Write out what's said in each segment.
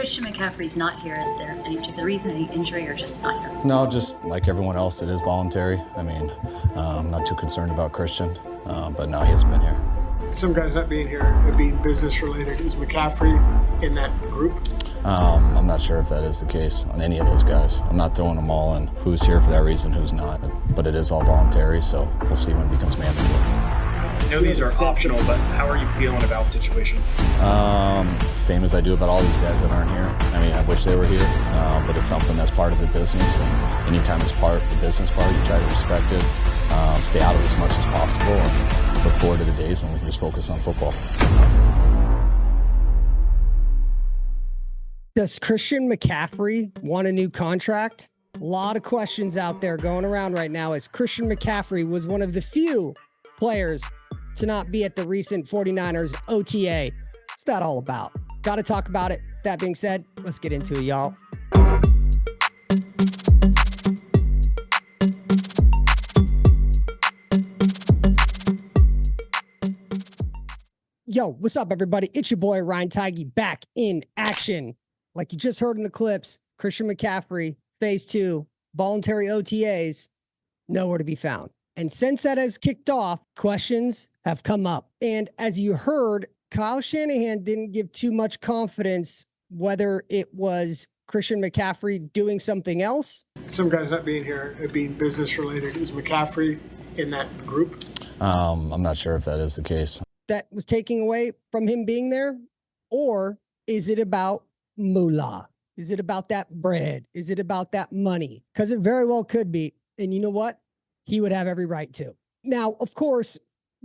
Christian McCaffrey's not here, is there any particular reason, any injury, or just not here? No, just like everyone else, it is voluntary. I mean, I'm not too concerned about Christian, but no, he hasn't been here. Some guys not being here, it being business related. Is McCaffrey in that group? I'm not sure if that is the case on any of those guys. I'm not throwing them all in who's here for that reason, who's not. But it is all voluntary, so we'll see when it becomes mandatory. I know these are optional, but how are you feeling about the situation? Same as I do about all these guys that aren't here. I mean, I wish they were here, but it's something that's part of the business. And anytime it's the business part, you try to respect it, stay out of it as much as possible, and look forward to the days when we can just focus on football. Does Christian McCaffrey want a new contract? A lot of questions out there going around right now as Christian McCaffrey was one of the few players to not be at the recent 49ers OTA. What's that all about? Got to talk about it. That being said, let's get into it, y'all. Yo, what's up, everybody? It's your boy, Ryan Tigey, back in action. Like you just heard in the clips, Christian McCaffrey, phase 2, voluntary OTAs, nowhere to be found. And since that has kicked off, questions have come up. And as you heard, Kyle Shanahan didn't give too much confidence whether it was Christian McCaffrey doing something else. Some guys not being here, it being business related. Is McCaffrey in that group? I'm not sure if that is the case. That was taking away from him being there? Or is it about moolah? Is it about that bread? Is it about that money? Because it very well could be. And you know what? He would have every right to. Now, of course,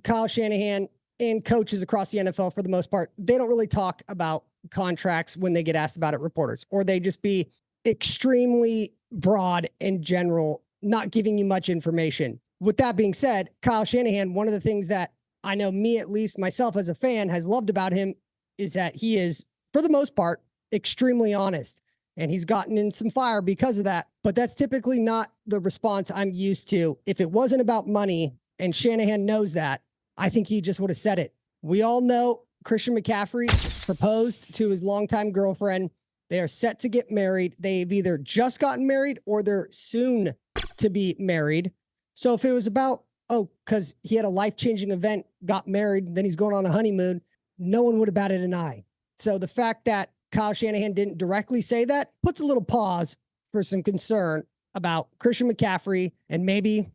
Kyle Shanahan and coaches across the NFL, for the most part, they don't really talk about contracts when they get asked about it, reporters, or they just be extremely broad and general, not giving you much information. With that being said, Kyle Shanahan, one of the things that I know me, at least myself as a fan, has loved about him is that he is, for the most part, extremely honest. And he's gotten in some fire because of that. But that's typically not the response I'm used to. If it wasn't about money, and Shanahan knows that, I think he just would have said it. We all know Christian McCaffrey proposed to his longtime girlfriend. They are set to get married. They've either just gotten married or they're soon to be married. So if it was about, because he had a life-changing event, got married, then he's going on a honeymoon, no one would have batted an eye. So the fact that Kyle Shanahan didn't directly say that puts a little pause for some concern about Christian McCaffrey and maybe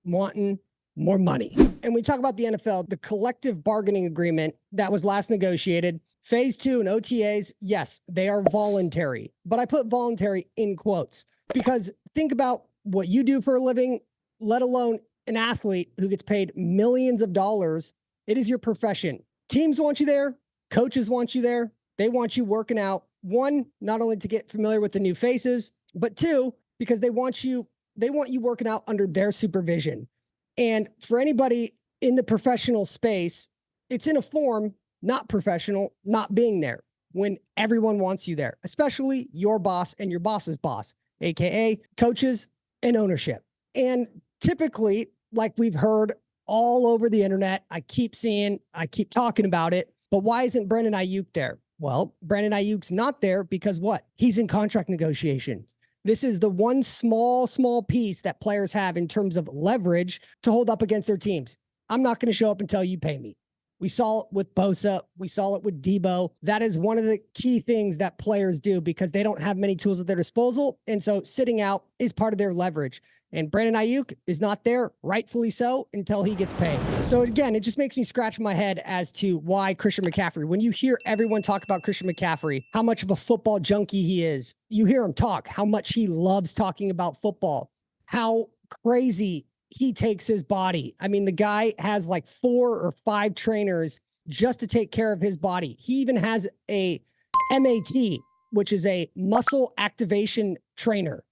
wanting more money. And we talk about the NFL, the collective bargaining agreement that was last negotiated, phase 2 and OTAs, yes, they are voluntary, but I put voluntary in quotes because think about what you do for a living, let alone an athlete who gets paid millions of dollars. It is your profession. Teams want you there. Coaches want you there. They want you working out. One, not only to get familiar with the new faces, but two, because they want you working out under their supervision. And for anybody in the professional space, it's in a form, not professional, not being there when everyone wants you there, especially your boss and your boss's boss, AKA coaches and ownership. And typically, like we've heard all over the internet, I keep talking about it, but why isn't Brandon Ayuk there? Well, Brandon Ayuk's not there because what? He's in contract negotiations. This is the one small piece that players have in terms of leverage to hold up against their teams. I'm not going to show up until you pay me. We saw it with Bosa. We saw it with Debo. That is one of the key things that players do because they don't have many tools at their disposal. And so sitting out is part of their leverage. And Brandon Ayuk is not there, rightfully so, until he gets paid. So again, it just makes me scratch my head as to why Christian McCaffrey, when you hear everyone talk about Christian McCaffrey, how much of a football junkie he is, you hear him talk, how much he loves talking about football, how crazy he takes his body. I mean, the guy has like 4 or 5 trainers just to take care of his body. He even has a MAT, which is a muscle activation trainer.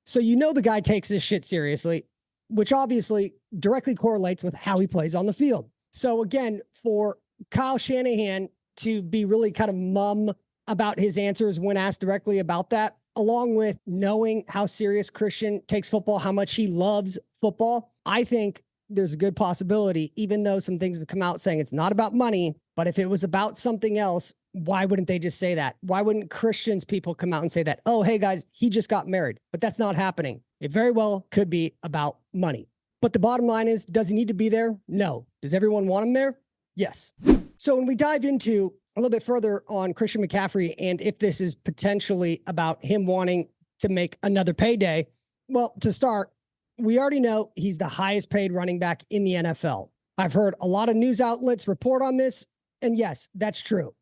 So you know the guy takes this shit seriously, which obviously directly correlates with how he plays on the field. So again, for Kyle Shanahan to be really kind of mum about his answers when asked directly about that, along with knowing how serious Christian takes football, how much he loves football, I think there's a good possibility, even though some things have come out saying it's not about money, but if it was about something else, why wouldn't they just say that? Why wouldn't Christians people come out and say that? Oh, hey guys, he just got married, but that's not happening. It very well could be about money. But the bottom line is, does he need to be there? No. Does everyone want him there? Yes. So when we dive into a little bit further on Christian McCaffrey and if this is potentially about him wanting to make another payday, well, to start, we already know he's the highest paid running back in the NFL. I've heard a lot of news outlets report on this, and yes, that's true.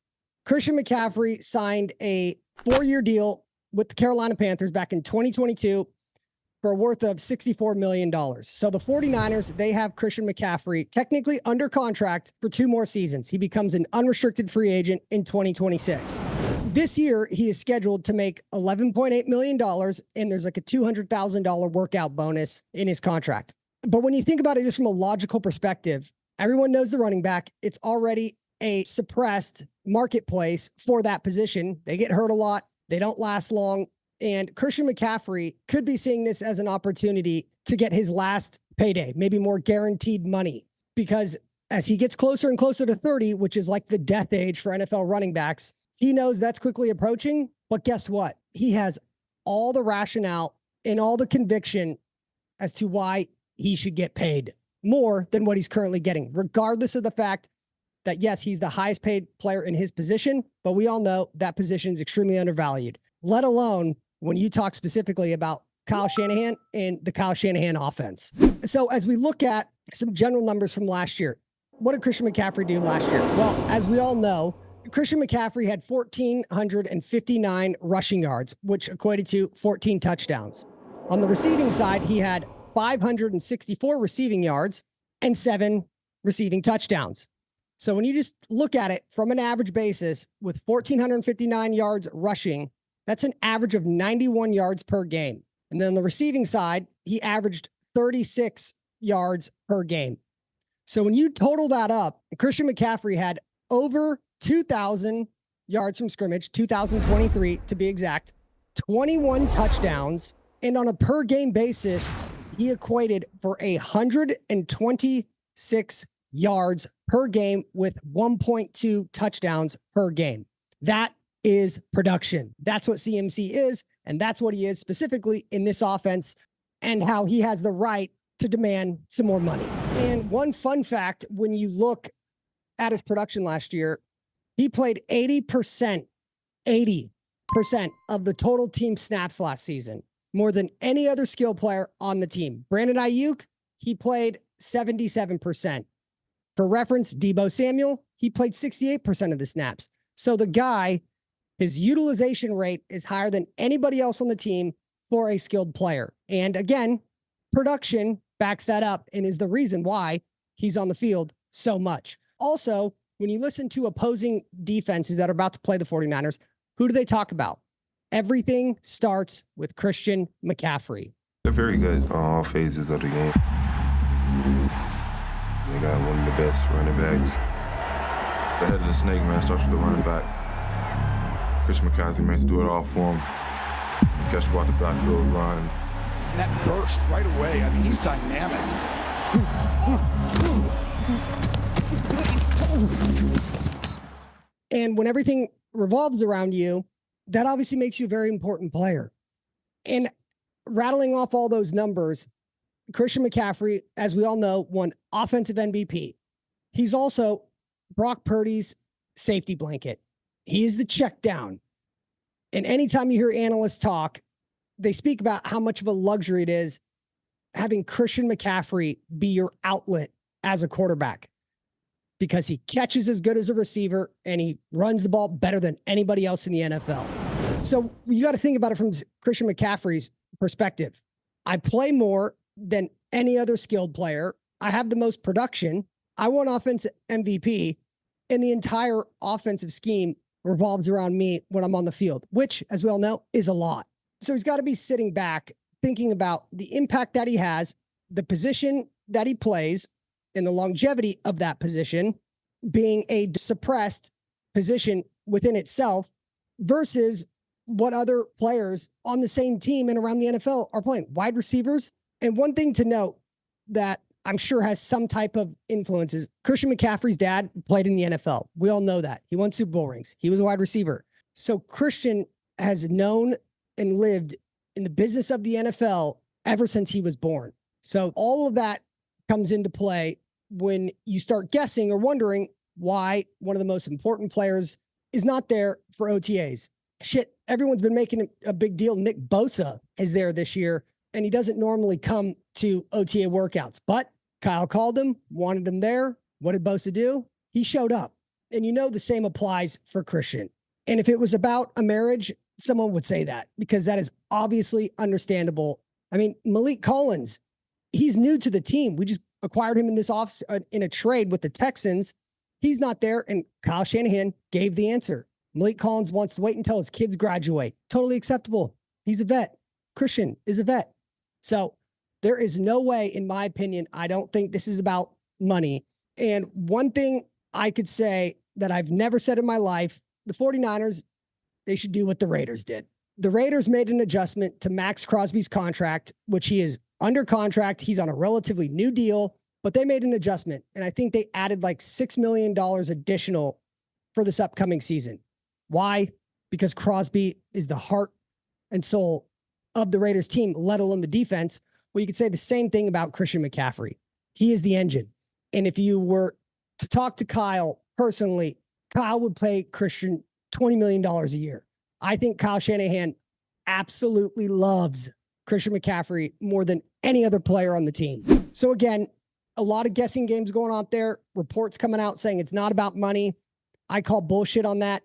Christian McCaffrey signed a 4-year deal with the Carolina Panthers back in 2022 for a worth of $64 million. So the 49ers, they have Christian McCaffrey technically under contract for 2 more seasons. He becomes an unrestricted free agent in 2026. This year, he is scheduled to make $11.8 million, and there's like a $200,000 workout bonus in his contract. But when you think about it just from a logical perspective, everyone knows the running back. It's already a suppressed marketplace for that position. They get hurt a lot. They don't last long. And Christian McCaffrey could be seeing this as an opportunity to get his last payday, maybe more guaranteed money, because as he gets closer and closer to 30, which is like the death age for NFL running backs, he knows that's quickly approaching. But guess what? He has all the rationale and all the conviction as to why he should get paid more than what he's currently getting, regardless of the fact that, yes, he's the highest paid player in his position, but we all know that position is extremely undervalued, let alone when you talk specifically about Kyle Shanahan and the Kyle Shanahan offense. So as we look at some general numbers from last year, what did Christian McCaffrey do last year? Well, as we all know, Christian McCaffrey had 1,459 rushing yards, which equated to 14 touchdowns. On the receiving side, he had 564 receiving yards and 7 receiving touchdowns. So when you just look at it from an average basis with 1,459 yards rushing, that's an average of 91 yards per game. And then on the receiving side, he averaged 36 yards per game. So when you total that up, Christian McCaffrey had over 2,000 yards from scrimmage, 2,023 to be exact, 21 touchdowns, and on a per game basis, he equated for 126 yards per game with 1.2 touchdowns per game. That is production. That's what CMC is, and that's what he is specifically in this offense, and how he has the right to demand some more money. And one fun fact, when you look at his production last year, he played 80% of the total team snaps last season, more than any other skill player on the team. Brandon Ayuk, he played 77%. For reference, Deebo Samuel, he played 68% of the snaps. So the guy, his utilization rate is higher than anybody else on the team for a skilled player. And again, production backs that up and is the reason why he's on the field so much. Also, when you listen to opposing defenses that are about to play the 49ers, who do they talk about? Everything starts with Christian McCaffrey. They're very good on all phases of the game. They got one of the best running backs. The head of the snake, man, starts with the running back. Christian McCaffrey, man, to do it all for him. Catch the ball at the backfield, run. And that burst right away, I mean, he's dynamic. And when everything revolves around you, that obviously makes you a very important player. And rattling off all those numbers, Christian McCaffrey, as we all know, won offensive MVP. He's also Brock Purdy's safety blanket. He is the check down. And anytime you hear analysts talk, they speak about how much of a luxury it is having Christian McCaffrey be your outlet as a quarterback, because he catches as good as a receiver and he runs the ball better than anybody else in the NFL. So you got to think about it from Christian McCaffrey's perspective. I play more than any other skilled player. I have the most production. I won offensive MVP, and the entire offensive scheme revolves around me when I'm on the field, which, as we all know, is a lot. So he's got to be sitting back thinking about the impact that he has, the position that he plays, and the longevity of that position being a suppressed position within itself versus what other players on the same team and around the NFL are playing. Wide receivers. And one thing to note that I'm sure has some type of influences. Christian McCaffrey's dad played in the NFL. We all know that. He won Super Bowl rings. He was a wide receiver. So Christian has known and lived in the business of the NFL ever since he was born. So all of that comes into play when you start guessing or wondering why one of the most important players is not there for OTAs. Shit, everyone's been making a big deal. Nick Bosa is there this year, and he doesn't normally come to OTA workouts. But Kyle called him, wanted him there. What did Bosa do? He showed up. And you know the same applies for Christian. And if it was about a marriage, someone would say that because that is obviously understandable. I mean, Malik Collins, he's new to the team. We just acquired him in this in a trade with the Texans. He's not there, and Kyle Shanahan gave the answer. Malik Collins wants to wait until his kids graduate. Totally acceptable. He's a vet. Christian is a vet. So there is no way, in my opinion, I don't think this is about money. And one thing I could say that I've never said in my life, the 49ers, they should do what the Raiders did. The Raiders made an adjustment to Max Crosby's contract, which he is under contract. He's on a relatively new deal, but they made an adjustment. And I think they added like $6 million additional for this upcoming season. Why? Because Crosby is the heart and soul of the Raiders team, let alone the defense. Well, you could say the same thing about Christian McCaffrey. He is the engine. And if you were to talk to Kyle personally, Kyle would pay Christian $20 million a year. I think Kyle Shanahan absolutely loves Christian McCaffrey more than any other player on the team. So again, a lot of guessing games going on there. Reports coming out saying it's not about money. I call bullshit on that.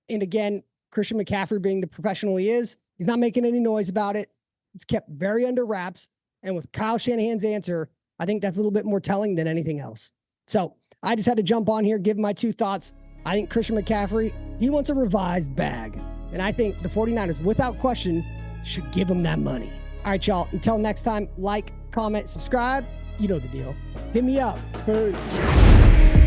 And again, Christian McCaffrey being the professional he is, he's not making any noise about it. It's kept very under wraps. And with Kyle Shanahan's answer, I think that's a little bit more telling than anything else. So I just had to jump on here, give my two thoughts. I think Christian McCaffrey, he wants a revised bag. And I think the 49ers, without question, should give him that money. All right, y'all. Until next time, like, comment, subscribe. You know the deal. Hit me up. Peace.